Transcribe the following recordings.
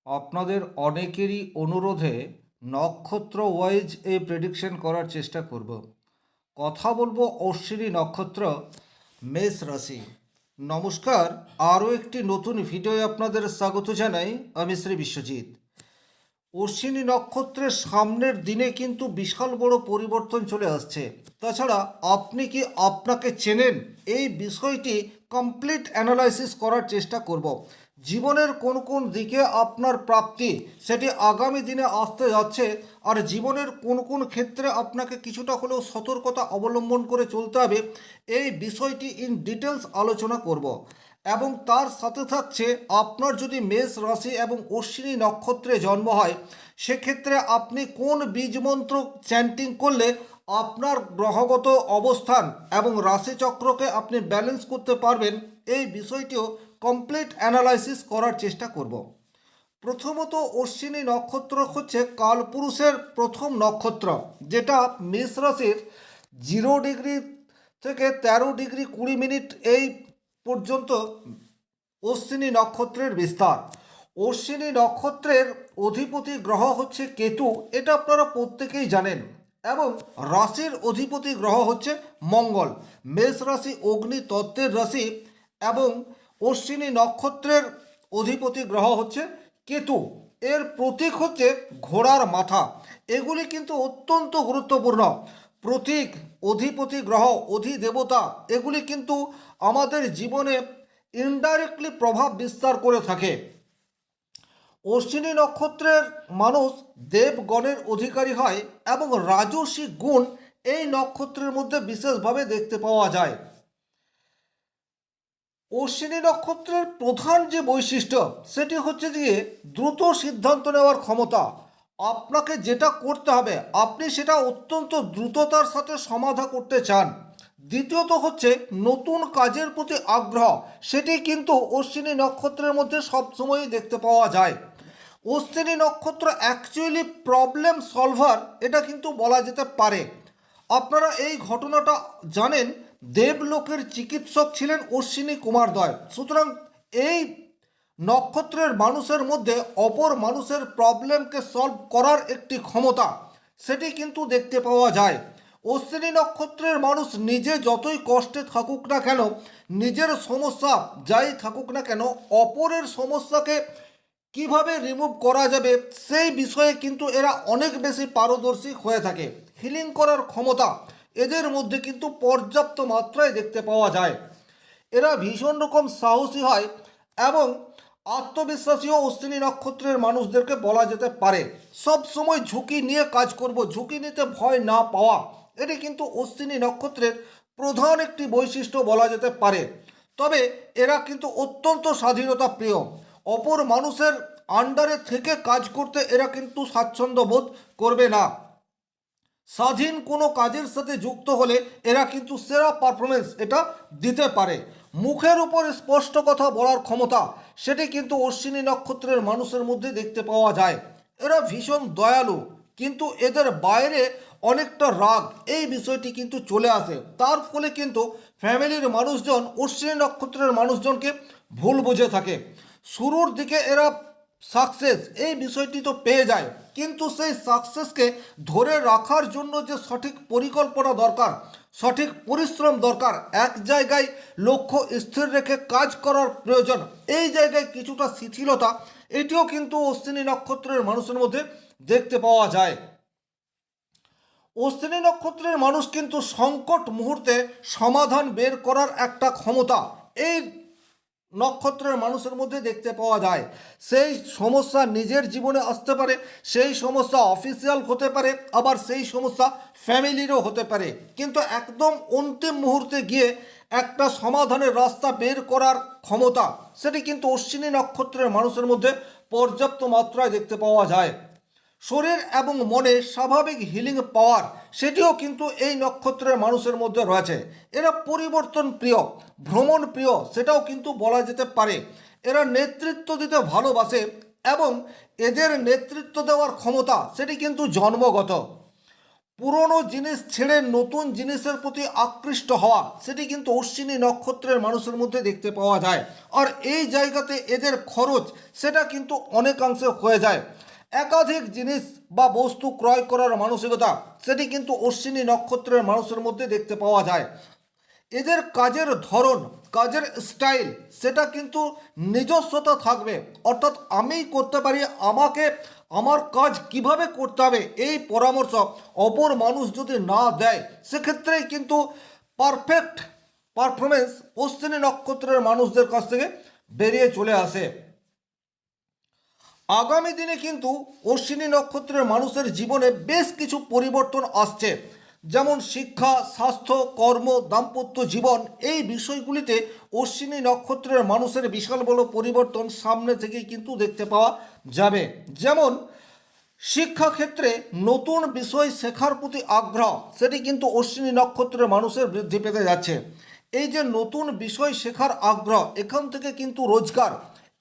আপনাদের অনেকেরই অনুরোধে নক্ষত্র ওয়াইজ এই প্রেডিকশন করার চেষ্টা করব। কথা বলবো অশ্বিনী নক্ষত্র, মেষ রাশি। নমস্কার, আরও একটি নতুন ভিডিওয় আপনাদের স্বাগত জানাই। আমি শ্রী বিশ্বজিৎ। অশ্বিনী নক্ষত্রের সামনের দিনে কিন্তু বিশাল বড় পরিবর্তন চলে আসছে। তাছাড়া আপনি কি আপনাকে চেনেন, এই বিষয়টি কমপ্লিট অ্যানালাইসিস করার চেষ্টা করব। জীবনের কোন কোন দিকে আপনার প্রাপ্তি সেটি আগামী দিনে আসতে যাচ্ছে, আর জীবনের কোন কোন ক্ষেত্রে আপনাকে কিছুটা হলেও সতর্কতা অবলম্বন করে চলতে হবে, এই বিষয়টি ইন ডিটেলস আলোচনা করব। এবং তার সাথে থাকছে, আপনার যদি মেষ রাশি এবং অশ্বিনী নক্ষত্রে জন্ম হয়, সেক্ষেত্রে আপনি কোন বীজ মন্ত্র চ্যান্টিং করলে আপনার গ্রহগত অবস্থান এবং রাশিচক্রকে আপনি ব্যালেন্স করতে পারবেন, এই বিষয়টিও কমপ্লিট অ্যানালাইসিস করার চেষ্টা করব। প্রথমত, অশ্বিনী নক্ষত্র হচ্ছে কালপুরুষের প্রথম নক্ষত্র, যেটা মেষ রাশির 0 ডিগ্রি থেকে 13 ডিগ্রি 20 মিনিট এই পর্যন্ত অশ্বিনী নক্ষত্রের বিস্তার। অশ্বিনী নক্ষত্রের অধিপতি গ্রহ হচ্ছে কেতু, এটা আপনারা প্রত্যেকেই জানেন। এবং রাশির অধিপতি গ্রহ হচ্ছে মঙ্গল। মেষ রাশি অগ্নি তত্ত্বের রাশি, এবং অশ্বিনী নক্ষত্রের অধিপতি গ্রহ হচ্ছে কেতু। এর প্রতীক হচ্ছে ঘোড়ার মাথা। এগুলি কিন্তু অত্যন্ত গুরুত্বপূর্ণ প্রতীক। অধিপতি গ্রহ, অধিদেবতা, এগুলি কিন্তু আমাদের জীবনে ইনডাইরেক্টলি প্রভাব বিস্তার করে থাকে। অশ্বিনী নক্ষত্রের মানুষ দেবগণের অধিকারী হয়, এবং রাজসিক গুণ এই নক্ষত্রের মধ্যে বিশেষভাবে দেখতে পাওয়া যায়। অশ্বিনী নক্ষত্রের প্রধান যে বৈশিষ্ট্য, সেটি হচ্ছে যে দ্রুত সিদ্ধান্ত নেওয়ার ক্ষমতা। আপনাকে যেটা করতে হবে, আপনি সেটা অত্যন্ত দ্রুততার সাথে সমাধা করতে চান। দ্বিতীয়ত হচ্ছে নতুন কাজের প্রতি আগ্রহ, সেটি কিন্তু অশ্বিনী নক্ষত্রের মধ্যে সবসময়ই দেখতে পাওয়া যায়। অশ্বিনী নক্ষত্র অ্যাকচুয়ালি প্রবলেম সলভার, এটা কিন্তু বলা যেতে পারে। আপনারা এই ঘটনাটা জানেন, দেবলোকের চিকিৎসক ছিলেন অশ্বিনী কুমারদ্বয়। সুতরাং এই নক্ষত্রের মানুষের মধ্যে অপর মানুষের প্রবলেমকে সলভ করার একটি ক্ষমতা, সেটি কিন্তু দেখতে পাওয়া যায়। অশ্বিনী নক্ষত্রের মানুষ নিজে যতই কষ্টে থাকুক না কেন, নিজের সমস্যা যাই থাকুক না কেন, অপরের সমস্যাকে কিভাবে রিমুভ করা যাবে সেই বিষয়ে কিন্তু এরা অনেক বেশি পারদর্শী হয়ে থাকে। হিলিং করার ক্ষমতা এদের মধ্যে কিন্তু পর্যাপ্ত মাত্রায় দেখতে পাওয়া যায়। এরা ভীষণ রকম সাহসী হয়, এবং আত্মবিশ্বাসীও অশ্বিনী নক্ষত্রের মানুষদেরকে বলা যেতে পারে। সব সময় ঝুঁকি নিয়ে কাজ করব, ঝুঁকি নিতে ভয় না পাওয়া, এটি কিন্তু অশ্বিনী নক্ষত্রের প্রধান একটি বৈশিষ্ট্য বলা যেতে পারে। তবে এরা কিন্তু অত্যন্ত স্বাধীনতা প্রিয়। অপর মানুষের আন্ডারে থেকে কাজ করতে এরা কিন্তু স্বাচ্ছন্দ্য বোধ করবে না। স্বাধীন কোনো কাজের সাথে যুক্ত হলে এরা কিন্তু সেরা পারফরমেন্স এটা দিতে পারে। মুখের উপর স্পষ্ট কথা বলার ক্ষমতা, সেটি কিন্তু অশ্বিনী নক্ষত্রের মানুষের মধ্যে দেখতে পাওয়া যায়। এরা ভীষণ দয়ালু, কিন্তু এদের বাইরে অনেকটা রাগ, এই বিষয়টি কিন্তু চলে আসে। তার ফলে কিন্তু ফ্যামিলির মানুষজন অশ্বিনী নক্ষত্রের মানুষজনকে ভুল বুঝে থাকে। শুরুর দিকে এরা সাকসেস এই বিষয়টি তো পেয়ে যায়, কিন্তু সেই সাকসেসকে ধরে রাখার জন্য যে সঠিক পরিকল্পনা দরকার, সঠিক পরিশ্রম দরকার, এক জায়গায় লক্ষ্য স্থির রেখে কাজ করার প্রয়োজন, এই জায়গায় কিছুটা শিথিলতা এটিও কিন্তু অশ্বিনী নক্ষত্রের মানুষের মধ্যে দেখতে পাওয়া যায়। অশ্বিনী নক্ষত্রের মানুষ কিন্তু সংকট মুহূর্তে সমাধান বের করার একটা ক্ষমতা এই নক্ষত্রের মানুষের মধ্যে দেখতে পাওয়া যায়। সেই সমস্যা নিজের জীবনে আসতে পারে, সেই সমস্যা অফিসিয়াল হতে পারে, আবার সেই সমস্যা ফ্যামিলিরও হতে পারে, কিন্তু একদম অন্তিম মুহূর্তে গিয়ে একটা সমাধানের রাস্তা বের করার ক্ষমতা, সেটি কিন্তু অশ্বিনী নক্ষত্রের মানুষের মধ্যে পর্যাপ্ত মাত্রায় দেখতে পাওয়া যায়। শরীর এবং মনে স্বাভাবিক হিলিং পাওয়ার, সেটিও কিন্তু এই নক্ষত্রের মানুষের মধ্যে রয়েছে। এরা পরিবর্তন প্রিয়, ভ্রমণ প্রিয়, সেটাও কিন্তু বলা যেতে পারে। এরা নেতৃত্ব দিতে ভালোবাসে, এবং এদের নেতৃত্ব দেওয়ার ক্ষমতা সেটি কিন্তু জন্মগত। পুরনো জিনিস ছেড়ে নতুন জিনিসের প্রতি আকৃষ্ট হওয়া, সেটি কিন্তু অশ্বিনী নক্ষত্রের মানুষের মধ্যে দেখতে পাওয়া যায়। আর এই জায়গাতে এদের খরচ সেটা কিন্তু অনেকাংশে হয়ে যায়। একাধিক জিনিস বা বস্তু ক্রয় করার মানসিকতা সেটি কিন্তু অশ্বিনী নক্ষত্রের মানুষের মধ্যে দেখতে পাওয়া যায়। এদের কাজের ধরন, কাজের স্টাইল সেটা কিন্তু নিজস্বতা থাকবে, অর্থাৎ আমিই করতে পারি, আমাকে আমার কাজ কিভাবে করতে হবে এই পরামর্শ অপর মানুষ যদি না দেয়, সেক্ষেত্রে কিন্তু পারফেক্ট পারফরমেন্স অশ্বিনী নক্ষত্রের মানুষদের কাছ থেকে বেরিয়ে চলে আসে। আগামী দিনে কিন্তু অশ্বিনী নক্ষত্রের মানুষের জীবনে বেশ কিছু পরিবর্তন আসছে, যেমন শিক্ষা, স্বাস্থ্য, কর্ম, দাম্পত্য জীবন, এই বিষয়গুলিতে অশ্বিনী নক্ষত্রের মানুষের বিশাল বড় পরিবর্তন সামনে থেকেই কিন্তু দেখতে পাওয়া যাবে। যেমন শিক্ষাক্ষেত্রে নতুন বিষয় শেখার প্রতি আগ্রহ সেটি কিন্তু অশ্বিনী নক্ষত্রের মানুষের বৃদ্ধি পেতে যাচ্ছে। এই যে নতুন বিষয় শেখার আগ্রহ, এখান থেকে কিন্তু রোজগার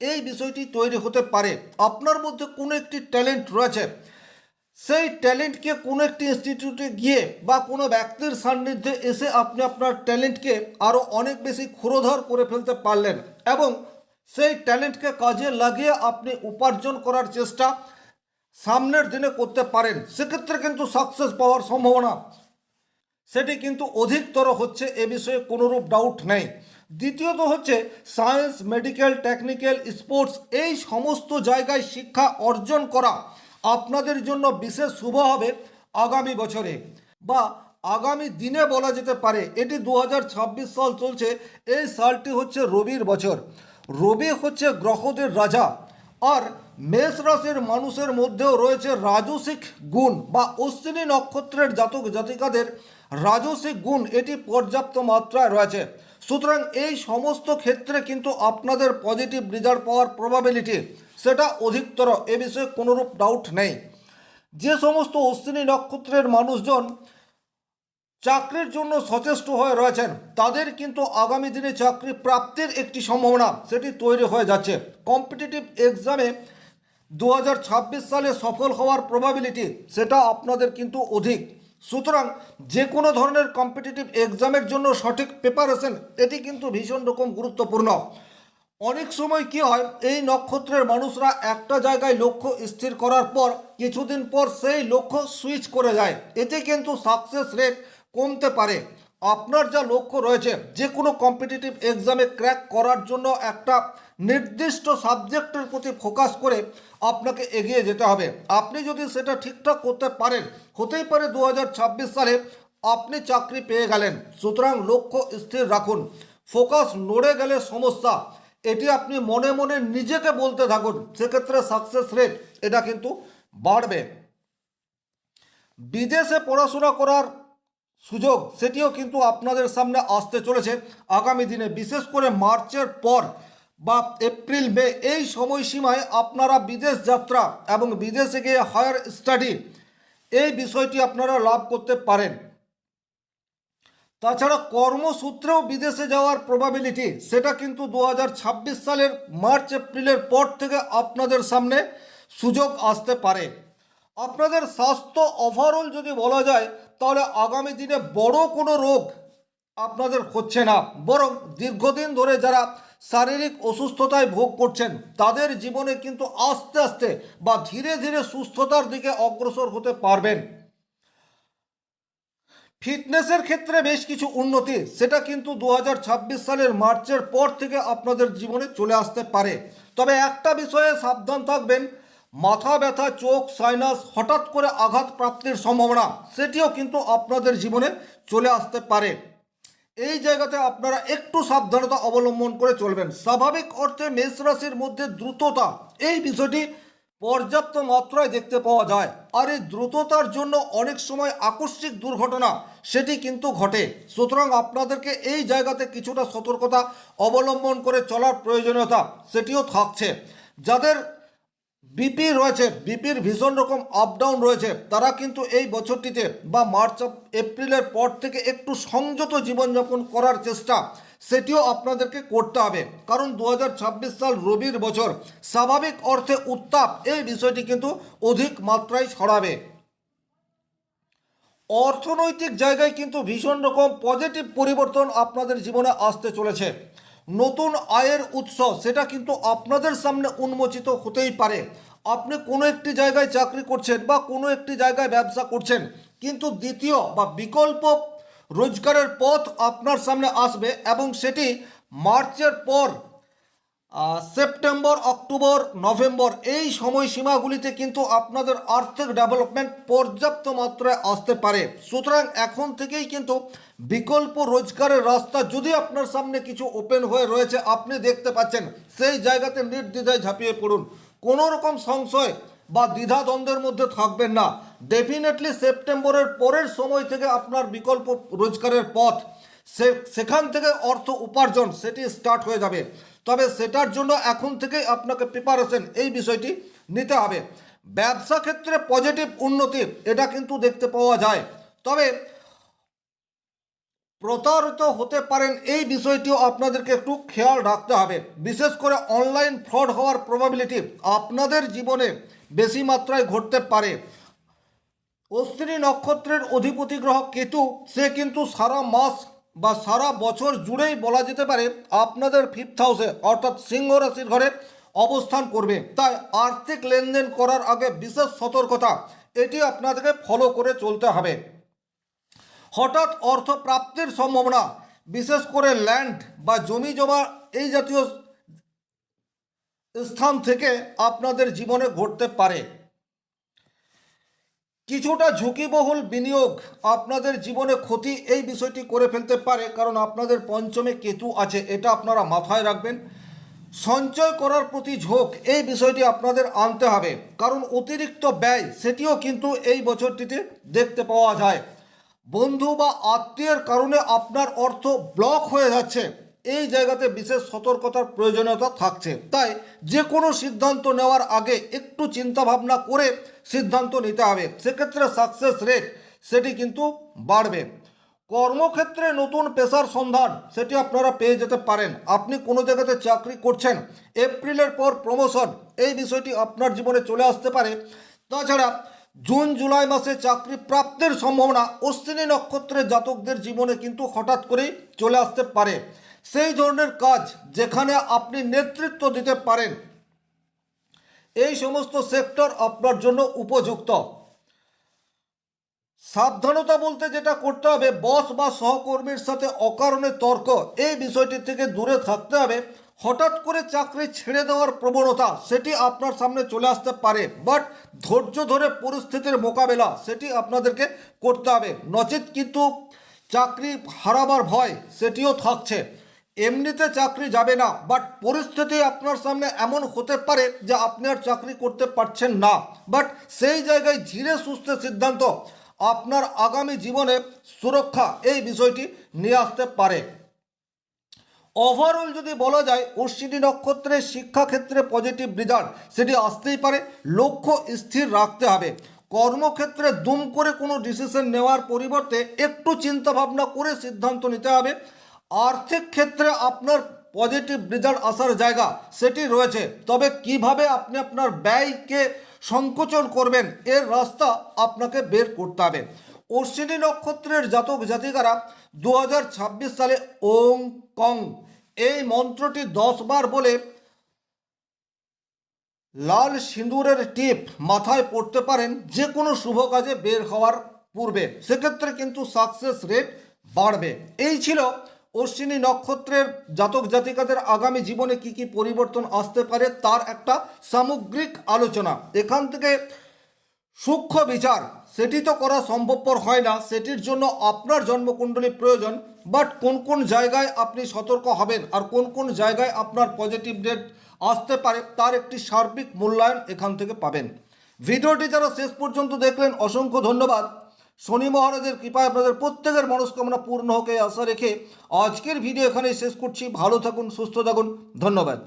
এই বিষয়টি তৈরি হতে পারে। আপনার মধ্যে কোনো একটি ট্যালেন্ট রয়েছে, সেই ট্যালেন্টকে কোনো একটি ইনস্টিটিউটে গিয়ে বা কোনো ব্যক্তির সান্নিধ্যে এসে আপনি আপনার ট্যালেন্টকে আরও অনেক বেশি ক্ষুরোধর করে ফেলতে পারলেন এবং সেই ট্যালেন্টকে কাজে লাগিয়ে আপনি উপার্জন করার চেষ্টা সামনের দিনে করতে পারেন, সেক্ষেত্রে কিন্তু সাকসেস পাওয়ার সম্ভাবনা সেটি কিন্তু অধিকতর হচ্ছে, এ বিষয়ে কোনোরূপ ডাউট নেই। দ্বিতীয়ত হচ্ছে সায়েন্স, মেডিকেল, টেকনিক্যাল, স্পোর্টস, এই সমস্ত জায়গায় শিক্ষা অর্জন করা আপনাদের জন্য বিশেষ শুভ হবে আগামী বছরে বা আগামী দিনে বলা যেতে পারে। এটি 2026 সাল চলছে, এই সালটি হচ্ছে রবির বছর। রবি হচ্ছে গ্রহদের রাজা, আর মেষ রাশির মানুষের মধ্যেও রয়েছে রাজসিক গুণ বা অশ্বিনী নক্ষত্রের জাতক জাতিকাদের রাজসিক গুণ এটি পর্যাপ্ত মাত্রায় রয়েছে। সুতরাং এই সমস্ত ক্ষেত্রে কিন্তু আপনাদের পজিটিভ রেজাল্ট পাওয়ার প্রবাবিলিটি সেটা অধিকতর, এ বিষয়ে কোনোরূপ ডাউট নেই। যে সমস্ত অশ্বিনী নক্ষত্রের মানুষজন চাকরির জন্য সচেষ্ট হয়ে রয়েছেন, তাদের কিন্তু আগামী দিনে চাকরি প্রাপ্তির একটি সম্ভাবনা সেটি তৈরি হয়ে যাচ্ছে। কম্পিটিটিভ এক্সামে 2026 সালে সফল হওয়ার প্রবাবিলিটি সেটা আপনাদের কিন্তু অধিক। সুতরাং যে কোনো ধরনের কম্পিটিটিভ এক্সামের জন্য সঠিক প্রিপারেশন এটি কিন্তু ভীষণ রকম গুরুত্বপূর্ণ। অনেক সময় কি হয়, এই নক্ষত্রের মানুষরা একটা জায়গায় লক্ষ্য স্থির করার পর কিছুদিন পর সেই লক্ষ্য সুইচ করে যায়, এতে কিন্তু সাকসেস রেট কমতে পারে। আপনার যা লক্ষ্য রয়েছে যে কোনো কম্পিটিটিভ এক্সামে ক্র্যাক করার জন্য একটা নির্দিষ্ট সাবজেক্টের প্রতি ফোকাস করে আপনাকে এগিয়ে যেতে হবে। আপনি যদি সেটা ঠিকঠাক করতে পারেন, হতেই পারে 2026 সালে আপনি চাকরি পেয়ে গেলেন। সুতরাং লক্ষ্য স্থির রাখুন, ফোকাস নড়ে গেলে সমস্যা, এটি আপনি মনে মনে নিজেকে বলতে থাকুন, সেক্ষেত্রে সাকসেস রেট এটা কিন্তু বাড়বে। বিদেশে পড়াশোনা করার সুযোগ সেটিও কিন্তু আপনাদের সামনে আসতে চলেছে আগামী দিনে, বিশেষ করে মার্চের পর বা এপ্রিল মে এই সময়সীমায় আপনারা বিদেশ যাত্রা এবং বিদেশে গিয়ে হায়ার স্টাডি এই বিষয়টি আপনারা লাভ করতে পারেন। তাছাড়া কর্মসূত্রেও বিদেশে যাওয়ার প্রবাবিলিটি সেটা কিন্তু 2026 সালের মার্চ এপ্রিলের পর থেকে আপনাদের সামনে সুযোগ আসতে পারে। আপনাদের স্বাস্থ্য ওভারঅল যদি বলা যায়, তাহলে আগামী দিনে বড় কোনো রোগ আপনাদের হচ্ছে না, বরং দীর্ঘদিন ধরে যারা শারীরিক অসুস্থতায় ভোগ করছেন তাদের জীবনে কিন্তু আস্তে আস্তে বা ধীরে ধীরে সুস্থতার দিকে অগ্রসর হতে পারবেন। ফিটনেসের ক্ষেত্রে বেশ কিছু উন্নতি সেটা কিন্তু 2026 সালের মার্চের পর থেকে আপনাদের জীবনে চলে আসতে পারে। তবে একটা বিষয়ে সাবধান থাকবেন, মাথা ব্যথা, চোখ, সাইনাস, হঠাৎ করে আঘাত প্রাপ্তির সম্ভাবনা সেটিও কিন্তু আপনাদের জীবনে চলে আসতে পারে। এই জায়গাতে আপনারা একটু সাবধানতা অবলম্বন করে চলবেন। স্বাভাবিক অর্থে মেষ রাশির মধ্যে দ্রুততা এই বিষয়টি পর্যাপ্ত মাত্রায় দেখতে পাওয়া যায়, আর এই দ্রুততার জন্য অনেক সময় আকস্মিক দুর্ঘটনা সেটি কিন্তু ঘটে। সুতরাং আপনাদেরকে এই জায়গাতে কিছুটা সতর্কতা অবলম্বন করে চলার প্রয়োজনীয়তা সেটিও থাকছে। যাদের বিপি রয়েছে, বিপির ভীষণ রকম আপ ডাউন রয়েছে, তারা কিন্তু এই বছরটিতে বা মার্চ এপ্রিলের পর থেকে একটু সংযত জীবনযাপন করার চেষ্টা সেটিও আপনাদেরকে করতে হবে, কারণ 2026 সাল রবির বছর, স্বাভাবিক অর্থে উত্তাপ এই বিষয়টি কিন্তু অধিক মাত্রায় ছড়াবে। অর্থনৈতিক জায়গায় কিন্তু ভীষণ রকম পজিটিভ পরিবর্তন আপনাদের জীবনে আসতে চলেছে। নতুন আয়ের উৎস সেটা কিন্তু আপনাদের সামনে উন্মোচিত হতেই পারে। আপনি কোনো একটি জায়গায় চাকরি করছেন বা কোনো একটি জায়গায় ব্যবসা করছেন, কিন্তু দ্বিতীয় বা বিকল্প রোজগারের পথ আপনার সামনে আসবে এবং সেটি মার্চের পর সেপ্টেম্বর, অক্টোবর, নভেম্বর এই সময়সীমাগুলিতে কিন্তু আপনাদের আর্থিক ডেভেলপমেন্ট পর্যাপ্ত মাত্রায় আসতে পারে। সুতরাং এখন থেকেই কিন্তু বিকল্প রোজগারের রাস্তা যদি আপনার সামনে কিছু ওপেন হয়ে রয়েছে, আপনি দেখতে পাচ্ছেন, সেই জায়গাতে নির্দ্বিধায় ঝাঁপিয়ে পড়ুন। কোনো রকম সংশয় বা দ্বিধাদ্বন্দ্বের মধ্যে থাকবেন না। ডেফিনেটলি সেপ্টেম্বরের পরের সময় থেকে আপনার বিকল্প রোজগারের পথ, সেখান থেকে অর্থ উপার্জন সেটি স্টার্ট হয়ে যাবে। তবে সেটার জন্য এখন থেকেই আপনাকে প্রিপারেশন এই বিষয়টি নিতে হবে। ব্যবসা ক্ষেত্রে পজিটিভ উন্নতি এটা কিন্তু দেখতে পাওয়া যায়, তবে প্রতারিত হতে পারেন এই বিষয়টিও আপনাদেরকে একটু খেয়াল রাখতে হবে। বিশেষ করে অনলাইন ফ্রড হওয়ার প্রবাবিলিটি আপনাদের জীবনে বেশি মাত্রায় ঘটতে পারে। অশ্বিনী নক্ষত্রের অধিপতি গ্রহ কেতু, সে কিন্তু সারা মাস বা সারা বছর জুড়েই বলা যেতে পারে আপনাদের 5th হাউসে অর্থাৎ সিংহ রাশির ঘরে অবস্থান করবে। তাই আর্থিক লেনদেন করার আগে বিশেষ সতর্কতা এটি আপনাদেরকে ফলো করে চলতে হবে। হঠাৎ অর্থ প্রাপ্তির সম্ভাবনা, বিশেষ করে ল্যান্ড বা জমি জমা এই জাতীয় স্থান থেকে আপনাদের জীবনে ঘটতে পারে। কিছুটা ঝুঁকিবহুল বিনিয়োগ আপনাদের জীবনে ক্ষতি এই বিষয়টি করে ফেলতে পারে, কারণ আপনাদের পঞ্চমে কেতু আছে, এটা আপনারা মাথায় রাখবেন। সঞ্চয় করার প্রতি ঝোঁক এই বিষয়টি আপনাদের আনতে হবে, কারণ অতিরিক্ত ব্যয় সেটিও কিন্তু এই বছরটিতে দেখতে পাওয়া যায়। বন্ধু বা আত্মীয়ের কারণে আপনার অর্থ ব্লক হয়ে যাচ্ছে, এই জায়গাতে বিশেষ সতর্কতার প্রয়োজনীয়তা থাকছে। তাই যে কোনো সিদ্ধান্ত নেওয়ার আগে একটু চিন্তা ভাবনা করে সিদ্ধান্ত নিতে হবে, সেক্ষেত্রে সাকসেস রেট সেটি কিন্তু বাড়বে। কর্মক্ষেত্রে নতুন পেশার সন্ধান সেটি আপনারা পেয়ে যেতে পারেন। আপনি কোনো জায়গাতে চাকরি করছেন, এপ্রিলের পর প্রমোশন এই বিষয়টি আপনার জীবনে চলে আসতে পারে। তাছাড়া জুন জুলাই মাসে চাকরি প্রাপ্তির সম্ভাবনা অশ্বিনী নক্ষত্রের জাতকদের জীবনে কিন্তু হঠাৎ করেই চলে আসতে পারে। সেই ধরনের কাজ যেখানে আপনি নেতৃত্ব দিতে পারেন, এই সমস্ত সেক্টর আপনার জন্য উপযুক্ত। সাবধানতা বলতে যেটা করতে হবে, বস বা সহকর্মীর সাথে অকারণে তর্ক এই বিষয়টি থেকে দূরে থাকতে হবে। হঠাৎ করে চাকরি ছেড়ে দেওয়ার প্রবণতা সেটি আপনার সামনে চলে আসতে পারে, বাট ধৈর্য ধরে পরিস্থিতির মোকাবেলা সেটি আপনাদেরকে করতে হবে, নচেত কিন্তু চাকরি হারাবার ভয় সেটিও থাকছে। এমনিতে চাকরি যাবে না, বাট পরিস্থিতি আপনার সামনে এমন হতে পারে যে আপনি আর চাকরি করতে পারছেন না, বাট সেই জায়গায় ধীরে সুস্থে সিদ্ধান্ত আপনার আগামী জীবনে সুরক্ষা এই বিষয়টি নিয়ে আসতে পারে। ওভারঅল যদি বলা যায়, অশ্বিনী নক্ষত্রের শিক্ষাক্ষেত্রে পজিটিভ রেজাল্ট সেটি আসতেই পারে। লক্ষ্য স্থির রাখতে হবে। কর্মক্ষেত্রে দুম করে কোনো ডিসিশন নেওয়ার পরিবর্তে একটু চিন্তা ভাবনা করে সিদ্ধান্ত নিতে হবে। আর্থিক ক্ষেত্রে আপনার পজিটিভ রেজাল্ট আসার জায়গা সেটি রয়েছে, তবে কিভাবে আপনি আপনার ব্যয়কে সংকোচন করবেন এর রাস্তা আপনাকে বের করতে হবে। অশ্বিনী নক্ষত্রের জাতক জাতিকারা 2026 সালে ওং কং এই মন্ত্রটি 10 বার বলে লাল সিঁদুরের টিপ মাথায় পড়তে পারেন যে কোনো শুভ কাজে বের হওয়ার পূর্বে, সেক্ষেত্রে কিন্তু সাকসেস রেট বাড়বে। এই ছিল অশ্বিনী নক্ষত্রের জাতক জাতিকাদের আগামী জীবনে কি কি পরিবর্তন আসতে পারে তার একটা সামগ্রিক আলোচনা। এখান থেকে সূক্ষ্ম বিচার সেটি তো করা সম্ভবপর হয় না, সেটির জন্য আপনার জন্মকুণ্ডলী প্রয়োজন। বাট কোন কোন জায়গায় আপনি সতর্ক হবেন আর কোন কোন জায়গায় আপনার পজিটিভ রেট আসতে পারে তার একটি সার্বিক মূল্যায়ন এখান থেকে পাবেন। ভিডিওটি যারা শেষ পর্যন্ত দেখলেন অসংখ্য ধন্যবাদ। শনি মহারাজের কৃপায় আপনাদের প্রত্যেকের মনস্কামনা পূর্ণ হোক এই আশা রেখে আজকের ভিডিও এখানেই শেষ করছি। ভালো থাকুন, সুস্থ থাকুন, ধন্যবাদ।